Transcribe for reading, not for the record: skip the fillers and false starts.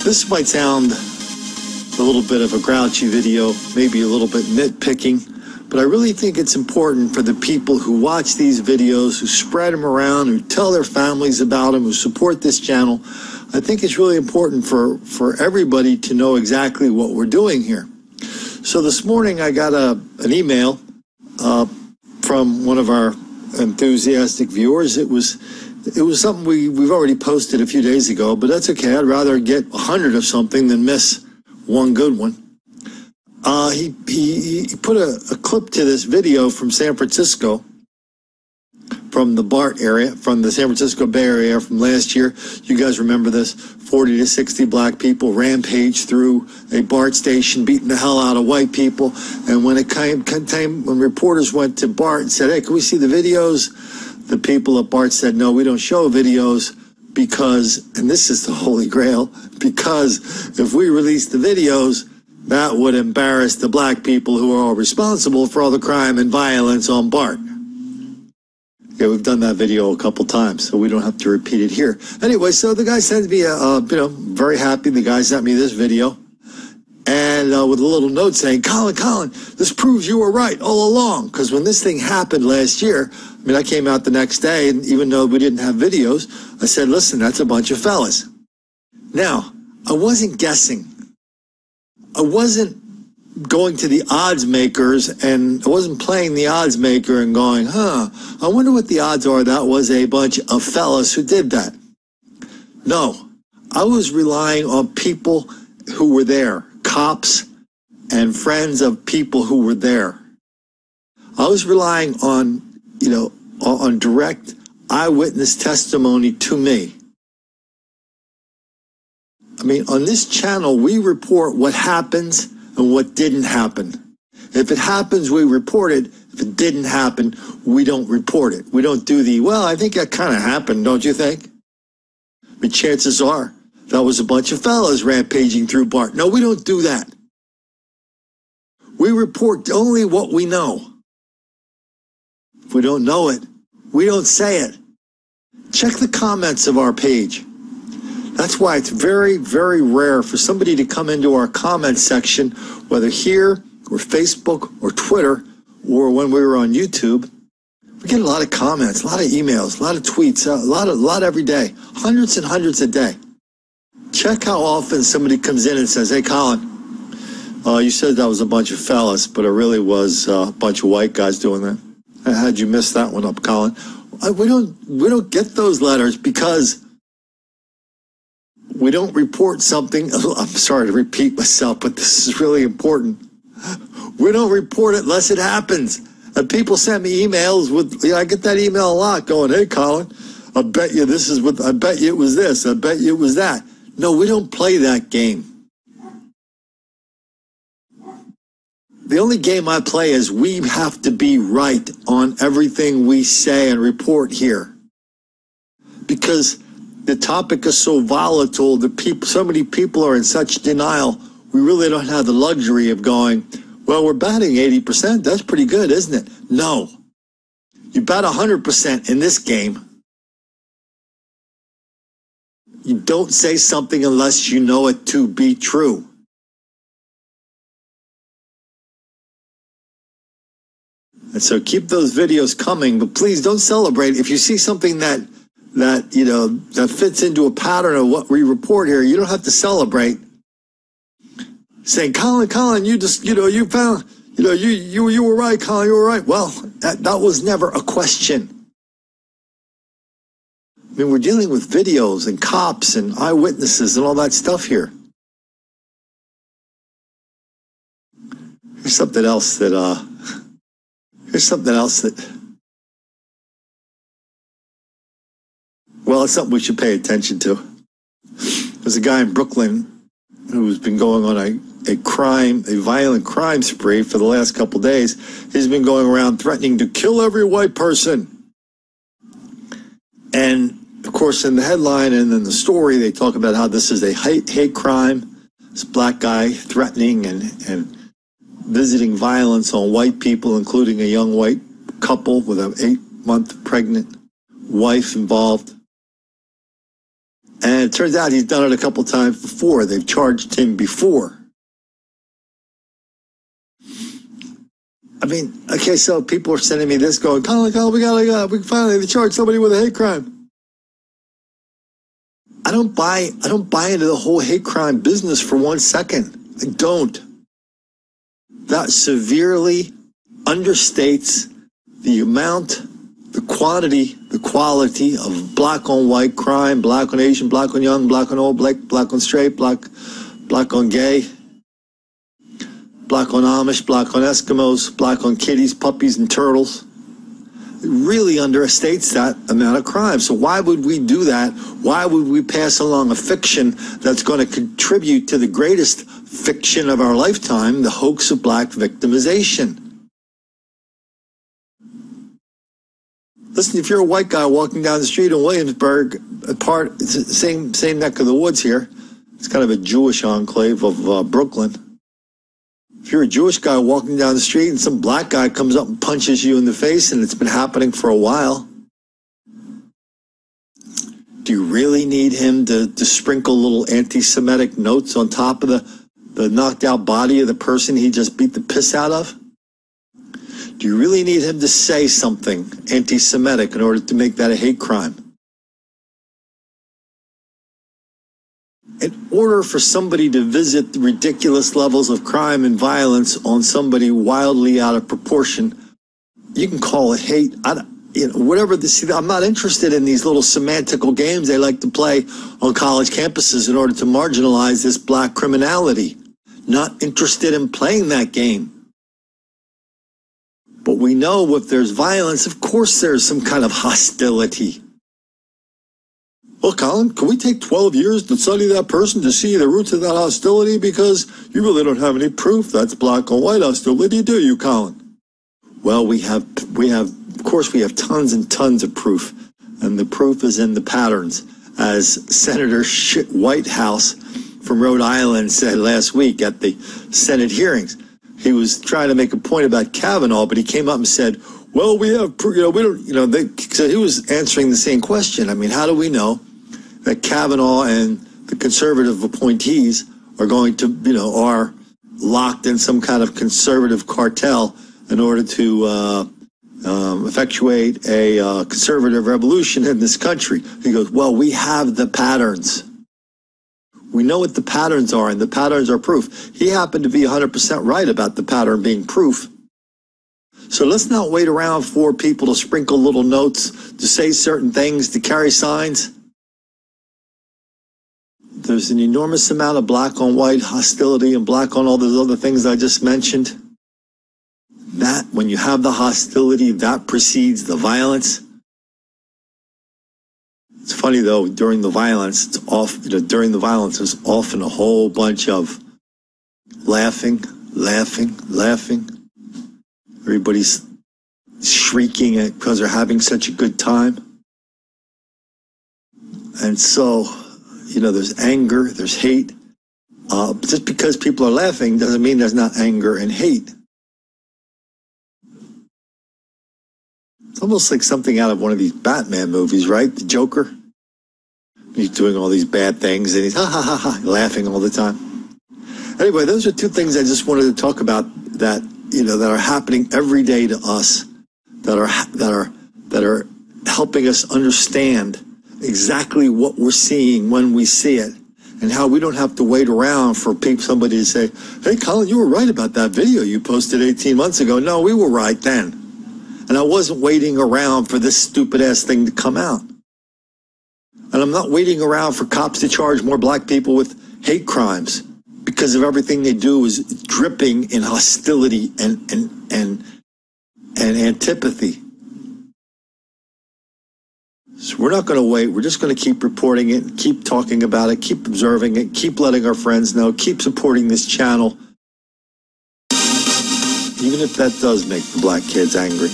This might sound a little bit of a grouchy video, maybe a little bit nitpicking, but I really think it's important for the people who watch these videos, who spread them around, who tell their families about them, who support this channel. I think it's really important for everybody to know exactly what we're doing here. So this morning I got an email from one of our enthusiastic viewers. It was something we've already posted a few days ago, but that's okay. I'd rather get 100 of something than miss one good one. He put a clip to this video from San Francisco, from the BART area, from the San Francisco Bay Area from last year. You guys remember this? 40 to 60 black people rampaged through a BART station, beating the hell out of white people. And when it when reporters went to BART and said, "Hey, can we see the videos?" The people at BART said, "No, we don't show videos because," and this is the holy grail, because if we release the videos, that would embarrass the black people who are all responsible for all the crime and violence on BART. Yeah, we've done that video a couple times, so we don't have to repeat it here. Anyway, so the guy sent me very happy. The guy sent me this video, and with a little note saying, Colin, this proves you were right all along. Because when this thing happened last year, I mean, I came out the next day, and even though we didn't have videos, I said, listen, that's a bunch of fellas. Now, I wasn't guessing. I wasn't going to the odds makers, and I wasn't playing the odds maker and going, I wonder what the odds are that was a bunch of fellas who did that. No, I was relying on people who were there, cops and friends of people who were there. I was relying on, on direct eyewitness testimony to me. I mean, on this channel, we report what happens and what didn't happen. If it happens, we report it. If it didn't happen, we don't report it. We don't do I think that kind of happened, don't you think? I mean, chances are that was a bunch of fellas rampaging through BART. No, we don't do that. We report only what we know. If we don't know it, we don't say it. Check the comments of our page. That's why it's very, very rare for somebody to come into our comment section, whether here or Facebook or Twitter or when we were on YouTube. We get a lot of comments, a lot of emails, a lot of tweets, a lot every day, hundreds and hundreds a day. Check how often somebody comes in and says, "Hey, Colin, you said that was a bunch of fellas, but it really was a bunch of white guys doing that. How'd you miss that one up, Colin?" We don't get those letters because we don't report something. I'm sorry to repeat myself, but this is really important. We don't report it unless it happens. And people send me emails with, I get that email a lot going, "Hey, Colin, I bet you I bet you it was this. I bet you it was that." No, we don't play that game. The only game I play is we have to be right on everything we say and report here. Because the topic is so volatile, so many people are in such denial, we really don't have the luxury of going, well, we're batting 80%. That's pretty good, isn't it? No. You bat 100% in this game. You don't say something unless you know it to be true. And so keep those videos coming, but please don't celebrate. If you see something that fits into a pattern of what we report here, you don't have to celebrate. Saying, Colin, you just, you found, you were right, Colin, you were right. Well, that was never a question. I mean, we're dealing with videos and cops and eyewitnesses and all that stuff here. Here's something else that, well, it's something we should pay attention to. There's a guy in Brooklyn who's been going on a violent crime spree for the last couple days. He's been going around threatening to kill every white person. And, of course, in the headline and in the story, they talk about how this is a hate crime. This black guy threatening and visiting violence on white people, including a young white couple with an 8-month pregnant wife involved. And it turns out he's done it a couple times before. They've charged him before. I mean, okay, so people are sending me this going, Colin, we finally charge somebody with a hate crime. I don't buy into the whole hate crime business for 1 second. I don't. That severely understates the amount, the quantity, the quality of black on white crime, black on Asian, black on young, black on old, black on straight, black on gay, black on Amish, black on Eskimos, black on kitties, puppies, and turtles. It really understates that amount of crime. So why would we do that? Why would we pass along a fiction that's going to contribute to the greatest fiction of our lifetime, the hoax of black victimization? Listen, if you're a white guy walking down the street in Williamsburg, same neck of the woods here, it's kind of a Jewish enclave of Brooklyn. If you're a Jewish guy walking down the street and some black guy comes up and punches you in the face, and it's been happening for a while, do you really need him to sprinkle little anti-Semitic notes on top of the knocked out body of the person he just beat the piss out of? Do you really need him to say something anti-Semitic in order to make that a hate crime? In order for somebody to visit the ridiculous levels of crime and violence on somebody wildly out of proportion, you can call it hate. Whatever. I'm not interested in these little semantical games they like to play on college campuses in order to marginalize this black criminality. Not interested in playing that game. But we know if there's violence, of course there's some kind of hostility. Well, Colin, can we take 12 years to study that person to see the roots of that hostility? Because you really don't have any proof that's black on white hostility, do you, Colin? Well, we have, of course, we have tons and tons of proof. And the proof is in the patterns. As Senator Whitehouse from Rhode Island said last week at the Senate hearings, he was trying to make a point about Kavanaugh, but he came up and said, well, we have, we don't, so he was answering the same question. I mean, how do we know that Kavanaugh and the conservative appointees are going to, are locked in some kind of conservative cartel in order to effectuate a conservative revolution in this country? He goes, well, we have the patterns. We know what the patterns are, and the patterns are proof. He happened to be 100% right about the pattern being proof. So let's not wait around for people to sprinkle little notes, to say certain things, to carry signs. There's an enormous amount of black on white hostility and black on all those other things I just mentioned. That, when you have the hostility, that precedes the violence. It's funny though, during the violence, there's often a whole bunch of laughing. Everybody's shrieking because they're having such a good time. And so, there's anger, there's hate. Just because people are laughing doesn't mean there's not anger and hate. It's almost like something out of one of these Batman movies, right? The Joker. He's doing all these bad things and he's laughing all the time. Anyway, those are two things I just wanted to talk about that are happening every day to us, that are helping us understand exactly what we're seeing when we see it, and how we don't have to wait around for somebody to say, hey, Colin, you were right about that video you posted 18 months ago. No, we were right then. And I wasn't waiting around for this stupid-ass thing to come out. And I'm not waiting around for cops to charge more black people with hate crimes, because of everything they do is dripping in hostility and antipathy. So we're not going to wait. We're just going to keep reporting it, keep talking about it, keep observing it, keep letting our friends know, keep supporting this channel, even if that does make the black kids angry.